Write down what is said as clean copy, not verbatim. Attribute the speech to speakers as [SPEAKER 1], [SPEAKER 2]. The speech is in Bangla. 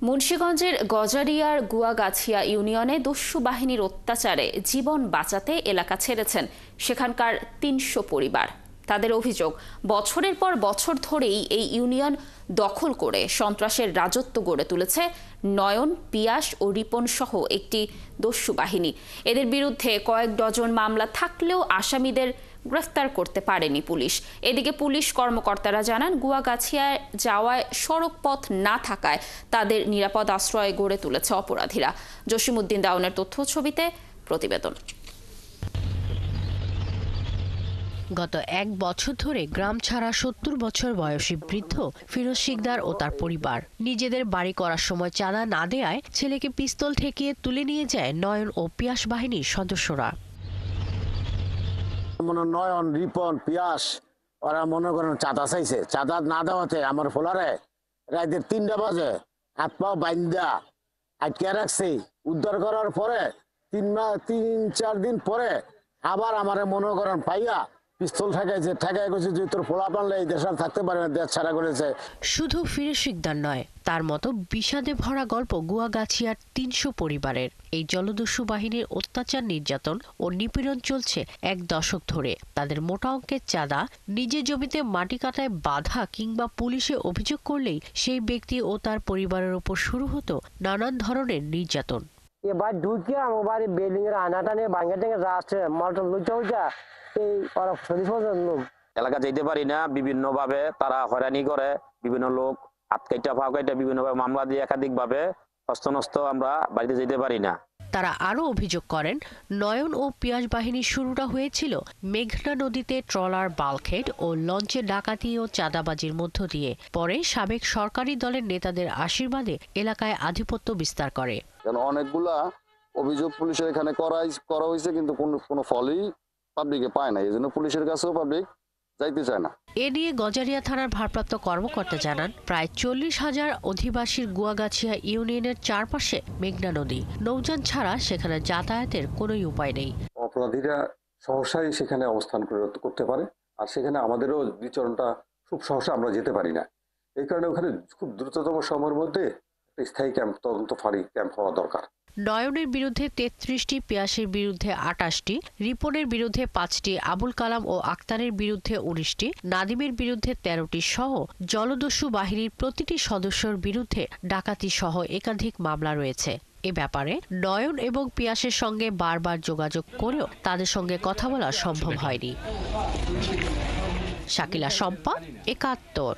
[SPEAKER 1] মুন্সিগঞ্জের গজারিয়ার গুয়াগাছিয়া ইউনিয়নে দস্যু বাহিনীর অত্যাচারে জীবন বাঁচাতে এলাকা ছেড়েছেন সেখানকার ৩০০ পরিবার। তাদের অভিযোগ, বছরের পর বছর ধরেই এই ইউনিয়ন দখল করে সন্ত্রাসের রাজত্ব গড়ে তুলেছে নয়ন, পিয়াস ও রিপন সহ একটি দস্যু বাহিনী। এদের বিরুদ্ধে কয়েক ডজন মামলা থাকলেও আসামিদের গ্রেফতার করতে পারেনি পুলিশ। এদিকে পুলিশ কর্মকর্তারা জানান, গুয়াগাছিয়ায় যাওয়ায় সড়ক পথ না থাকায় তাদের নিরাপদ আশ্রয় গড়ে তুলেছে অপরাধীরা। জসিমউদ্দিন দাউনের তথ্য ছবিতে প্রতিবেদন।
[SPEAKER 2] গত এক বছর ধরে গ্রাম ছাড়া ৭০ বছর বয়সী বৃদ্ধ ফিরোজ শিকদার ও তার পরিবার। নিজেদের বাড়ি করার সময় চাঁদা না দেয়ায় ছেলেকে পিস্তল ঠেকিয়ে তুলে নিয়ে যায় নয়ন ও পিয়াস বাহিনীর সদস্যরা।
[SPEAKER 3] নয়ন, রিপন, পিয়াস ওরা মনে করেন চাঁদা চাইছে, চাঁদা না দেওয়াতে আমার ফোলারে রাতের ৩টা বাজে হাত পা বাইন্দা আটকে রাখছে। উদ্ধার করার পরে ৩-৪ দিন পরে আবার আমার মনে করেন পাইয়া পিস্তল ঠেকাই গেছে যে তোর ফোলা পানলে এই দেশ আর থাকতে পারে না, দেশ ছাড়া করেছে।
[SPEAKER 2] শুধু ফিরোজ শিকদার নয়, তার মতো বিষাদে ভরা গল্প গুয়াগাছিয়ার ৩০০ পরিবারের। এই জলদস্যু বাহিনীর অত্যাচার, নির্যাতন ও নিপীড়ন চলছে এক দশক ধরে। তাদের মোটা অঙ্কের চাঁদা, নিজের জমিতে মাটি কাটায় বাধা কিংবা পুলিশে অভিযোগ করলেই সেই ব্যক্তি ও তার পরিবারের উপর শুরু হতো নানান ধরনের নির্যাতন।
[SPEAKER 4] এবার ঢুকিয়ে আমার বাড়ি বিল্ডিং এর আনাটা নিয়ে ভাঙে টেঙে যাচ্ছে, মালটা লুচা এই
[SPEAKER 5] এলাকা যেতে পারি না, বিভিন্ন ভাবে তারা হয়রানি করে। বিভিন্ন লোক হাত কাইটা পা কাইটা বিভিন্ন ভাবে মামলা দিয়ে একাধিকভাবে হস্তনস্ত আমরা বাড়িতে যেতে পারি না।
[SPEAKER 2] তারা আরও অভিযোগ করেন, নয়ন ও পিয়াস বাহিনীর শুরুটা হয়েছিল মেঘনা নদীতে ট্রলার, বাল্কহেড ও লঞ্চে ডাকাতি ও চাঁদাবাজির মধ্য দিয়ে। পরে সাবেক সরকারি দলের নেতাদের আশীর্বাদে এলাকায় আধিপত্য বিস্তার করে।
[SPEAKER 6] অনেকগুলা অভিযোগ পুলিশের এখানে করা হয়েছে, কিন্তু কোনো ফলই পাবলিকে পায় না। এই জন্য পুলিশের কাছেও পাবলিক যাইতে চায় না।
[SPEAKER 2] এ নিয়ে গজারিয়া থানার ভারপ্রাপ্ত কর্মকর্তা জানান, প্রায় ৪০,০০০ অধিবাসীর গুয়াগাছিয়া ইউনিয়নের চারপাশে মেঘনা নদী। নৌযান ছাড়া সেখানে যাতায়াতের কোনো উপায় নেই।
[SPEAKER 7] অপরাধীরা সহসাই সেখানে অবস্থান করতে পারে, আর সেখানে আমাদেরও বিচরণটা খুব সহসা আমরা যেতে পারি না। এই কারণে ওখানে খুব দ্রুততম সময়ের মধ্যে স্থায়ী ক্যাম্প, তদন্ত ফাঁড়ি ক্যাম্প হওয়া দরকার।
[SPEAKER 2] নয়নের বিরুদ্ধে ৩৩টি, পিয়াসের বিরুদ্ধে ২৮টি, রিপনের বিরুদ্ধে ৫টি, আবুল কালাম ও আক্তারের বিরুদ্ধে ১৯টি, নাদিমের বিরুদ্ধে ১৩টি সহ জলদস্যু বাহিনীর প্রতিটি সদস্যর বিরুদ্ধে ডাকাতি সহ একাধিক মামলা রয়েছে। এ ব্যাপারে নয়ন এবং পিয়াসের সঙ্গে বারবার যোগাযোগ করেও তাদের সঙ্গে কথা বলা সম্ভব হয়নি। শাকিলা শম্পা, ৭১।